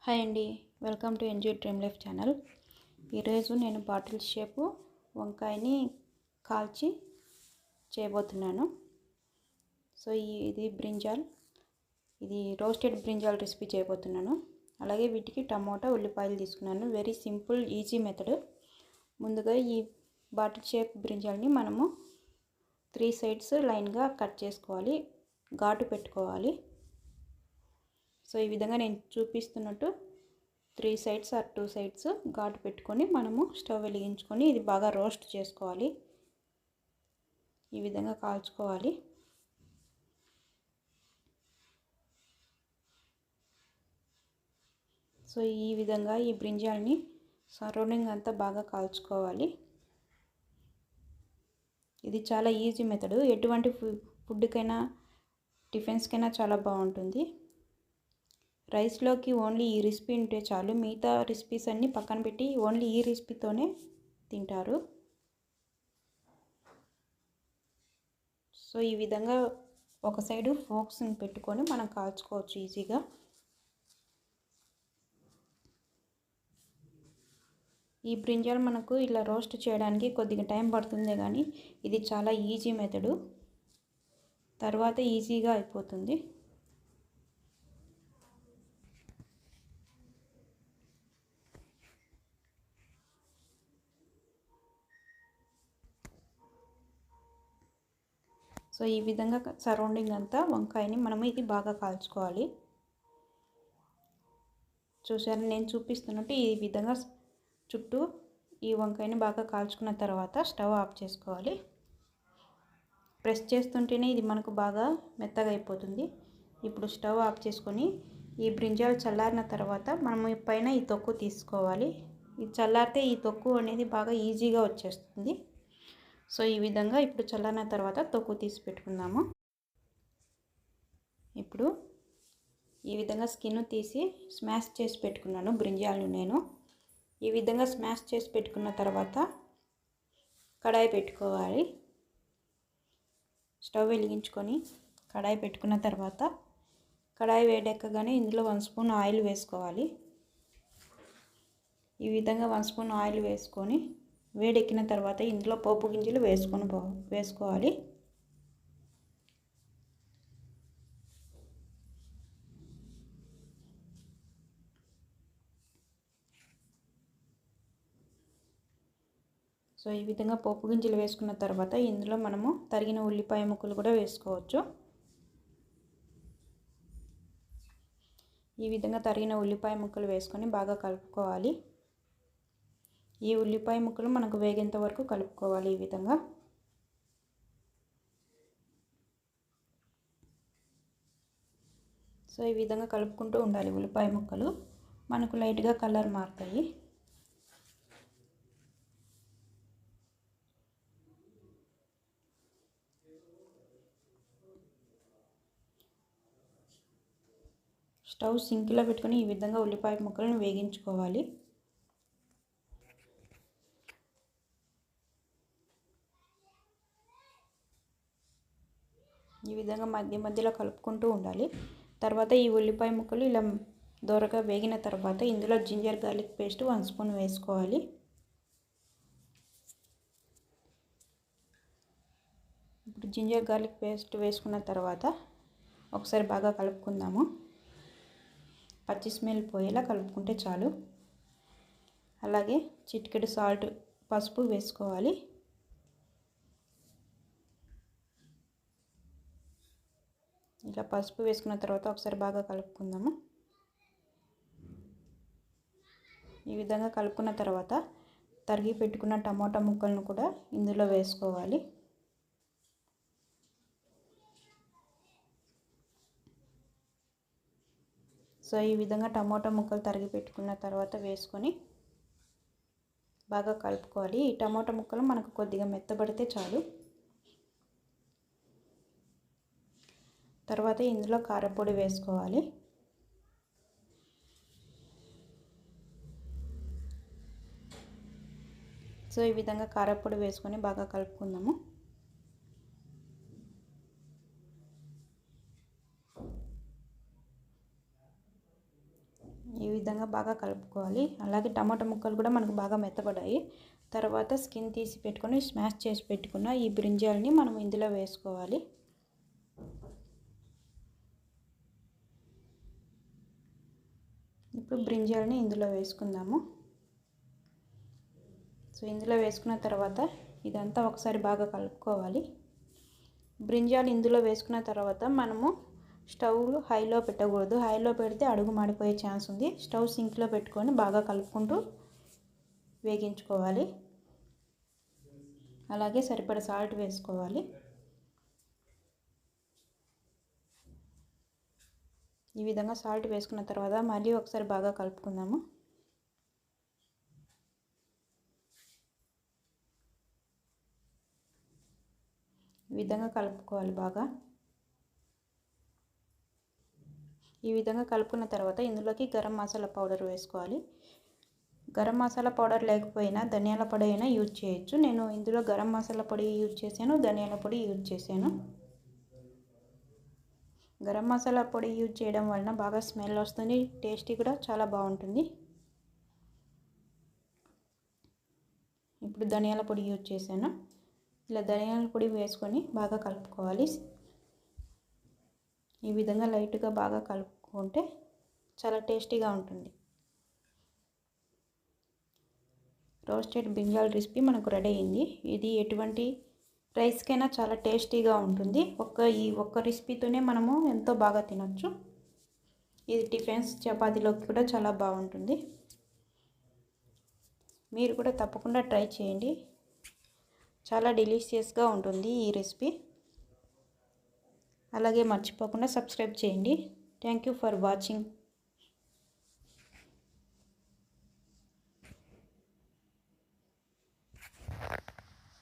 Hi అండి, welcome to NG dream life channel. ఈరోజు నేను బాటిల్ షేపు వంకాయని కాల్చి చేయబోతున్నాను. సో ఇది బ్రింజాల్, ఇది రోస్టెడ్ బ్రింజాల్ రెసిపీ చేయబోతున్నాను. అలాగే వీటికి టమోటా ఉల్లిపాయలు తీసుకున్నాను. Very simple easy method. ముందుగా ఈ బాటిల్ షేప్ బ్రింజాల్ని మనము 3 సైడ్స్ లైన్గా కట్ చేసుకోవాలి, ఘాటు పెట్టుకోవాలి. సో ఈ విధంగా నేను చూపిస్తున్నట్టు 3 సైడ్స్ ఆర్ 2 సైడ్స్ ఘాటు పెట్టుకొని మనము స్టవ్ వెలిగించుకొని ఇది బాగా రోస్ట్ చేసుకోవాలి. ఈ విధంగా కాల్చుకోవాలి. సో ఈ విధంగా ఈ బ్రింజాల్ని సరౌండింగ్ అంతా బాగా కాల్చుకోవాలి. ఇది చాలా ఈజీ మెథడ్. ఎటువంటి ఫుడ్కైనా టిఫిన్స్కైనా చాలా బాగుంటుంది. రైస్లోకి ఓన్లీ ఈ రెసిపీ ఉంటే చాలు, మిగతా రెసిపీస్ అన్నీ పక్కన పెట్టి ఓన్లీ ఈ రెసిపీతోనే తింటారు. సో ఈ విధంగా ఒక సైడు ఫోక్స్ని పెట్టుకొని మనం కాల్చుకోవచ్చు ఈజీగా. ఈ బ్రింజాల్ మనకు ఇలా రోస్ట్ చేయడానికి కొద్దిగా టైం పడుతుంది, కానీ ఇది చాలా ఈజీ మెథడు. తర్వాత ఈజీగా అయిపోతుంది. సో ఈ విధంగా సరౌండింగ్ అంతా వంకాయని మనము ఇది బాగా కాల్చుకోవాలి. చూసారు, నేను చూపిస్తున్నట్టు ఈ విధంగా చుట్టూ ఈ వంకాయని బాగా కాల్చుకున్న తర్వాత స్టవ్ ఆఫ్ చేసుకోవాలి. ప్రెస్ చేస్తుంటేనే ఇది మనకు బాగా మెత్తగా అయిపోతుంది. ఇప్పుడు స్టవ్ ఆఫ్ చేసుకొని ఈ బ్రింజాల్ చల్లారిన తర్వాత మనము పైన ఈ తొక్కు తీసుకోవాలి. ఇది చల్లారితే ఈ తొక్కు అనేది బాగా ఈజీగా వచ్చేస్తుంది. సో ఈ విధంగా ఇప్పుడు చల్లారిన తర్వాత తొక్కు తీసి పెట్టుకుందాము. ఇప్పుడు ఈ విధంగా స్కిన్ తీసి స్మాష్ చేసి పెట్టుకున్నాను బ్రింజాల్ని నేను. ఈ విధంగా స్మాష్ చేసి పెట్టుకున్న తర్వాత కడాయి పెట్టుకోవాలి. స్టవ్ వెలిగించుకొని కడాయి పెట్టుకున్న తర్వాత కడాయి వేడెక్కగానే ఇందులో 1 స్పూన్ ఆయిల్ వేసుకోవాలి. ఈ విధంగా 1 స్పూన్ ఆయిల్ వేసుకొని వేడెక్కిన తర్వాత ఇందులో పోపు గింజలు వేసుకోవాలి. సో ఈ విధంగా పోపు గింజలు వేసుకున్న తర్వాత ఇందులో మనము తరిగిన ఉల్లిపాయ ముక్కలు కూడా వేసుకోవచ్చు. ఈ విధంగా తరిగిన ఉల్లిపాయ ముక్కలు వేసుకొని బాగా కలుపుకోవాలి. ఈ ఉల్లిపాయ ముక్కలు మనకు వేగేంత వరకు కలుపుకోవాలి. ఈ విధంగా సో ఈ విధంగా కలుపుకుంటూ ఉండాలి. ఉల్లిపాయ ముక్కలు మనకు లైట్గా కలర్ మారుతాయి. స్టవ్ సింక్లో పెట్టుకొని ఈ విధంగా ఉల్లిపాయ ముక్కలను వేగించుకోవాలి. ఈ విధంగా మధ్య మధ్యలో కలుపుకుంటూ ఉండాలి. తర్వాత ఈ ఉల్లిపాయ ముక్కలు ఇలా దోరగా వేగిన తర్వాత ఇందులో జింజర్ గార్లిక్ పేస్ట్ 1 స్పూన్ వేసుకోవాలి. ఇప్పుడు జింజర్ గార్లిక్ పేస్ట్ వేసుకున్న తర్వాత ఒకసారి బాగా కలుపుకుందాము. పచ్చి స్మెల్ పోయేలా కలుపుకుంటే చాలు. అలాగే చిటికెడు సాల్ట్, పసుపు వేసుకోవాలి. ఇలా పసుపు వేసుకున్న తర్వాత ఒకసారి బాగా కలుపుకుందాము. ఈ విధంగా కలుపుకున్న తర్వాత తరిగి పెట్టుకున్న టమోటా ముక్కలను కూడా ఇందులో వేసుకోవాలి. సో ఈ విధంగా టమోటా ముక్కలు తరిగి పెట్టుకున్న తర్వాత వేసుకొని బాగా కలుపుకోవాలి. ఈ టమోటా ముక్కలు మనకు కొద్దిగా మెత్తబడితే చాలు. తర్వాత ఇందులో కారపొడి వేసుకోవాలి. సో ఈ విధంగా కారపొడి వేసుకొని బాగా కలుపుకుందాము. ఈ విధంగా బాగా కలుపుకోవాలి. అలాగే టమాటా ముక్కలు కూడా మనకు బాగా మెత్తబడ్డాయి. తర్వాత స్కిన్ తీసి పెట్టుకొని స్మాష్ చేసి పెట్టుకున్న ఈ బ్రింజాల్ని మనం ఇందులో వేసుకోవాలి. ఇప్పుడు బ్రింజాల్ని ఇందులో వేసుకుందాము. సో ఇందులో వేసుకున్న తర్వాత ఇదంతా ఒకసారి బాగా కలుపుకోవాలి. బ్రింజాల్ ఇందులో వేసుకున్న తర్వాత మనము స్టవ్ హైలో పెట్టకూడదు. హైలో పెడితే అడుగు మాడిపోయే ఛాన్స్ ఉంది. స్టవ్ సింక్లో పెట్టుకొని బాగా కలుపుకుంటూ వేగించుకోవాలి. అలాగే సరిపడా సాల్ట్ వేసుకోవాలి. ఈ విధంగా సాల్ట్ వేసుకున్న తర్వాత మళ్ళీ ఒకసారి బాగా కలుపుకుందాము. ఈ విధంగా కలుపుకోవాలి బాగా. ఈ విధంగా కలుపుకున్న తర్వాత ఇందులోకి గరం మసాలా పౌడర్ వేసుకోవాలి. గరం మసాలా పౌడర్ లేకపోయినా ధనియాల పొడి అయినా యూజ్ చేయొచ్చు. నేను ఇందులో గరం మసాలా పొడి యూజ్ చేశాను, ధనియాల పొడి యూజ్ చేశాను. గరం మసాలా పొడి యూజ్ చేయడం వలన బాగా స్మెల్ వస్తుంది, టేస్టీ కూడా చాలా బాగుంటుంది. ఇప్పుడు ధనియాల పొడి యూజ్ చేశాను. ఇలా ధనియాల పొడి వేసుకొని బాగా కలుపుకోవాలి. ఈ విధంగా లైట్గా బాగా కలుపుకుంటే చాలా టేస్టీగా ఉంటుంది. రోస్టెడ్ బ్రింజాల్ రెసిపీ మనకు రెడీ అయింది. ఇది ఎటువంటి రైస్కైనా చాలా టేస్టీగా ఉంటుంది. ఈ ఒక్క రెసిపీతోనే మనము ఎంతో బాగా తినొచ్చు. ఇది టిఫిన్స్ చపాతీలోకి కూడా చాలా బాగుంటుంది. మీరు కూడా తప్పకుండా ట్రై చేయండి. చాలా డెలిషియస్గా ఉంటుంది ఈ రెసిపీ. అలాగే మర్చిపోకుండా సబ్స్క్రైబ్ చేయండి. Thank you for watching.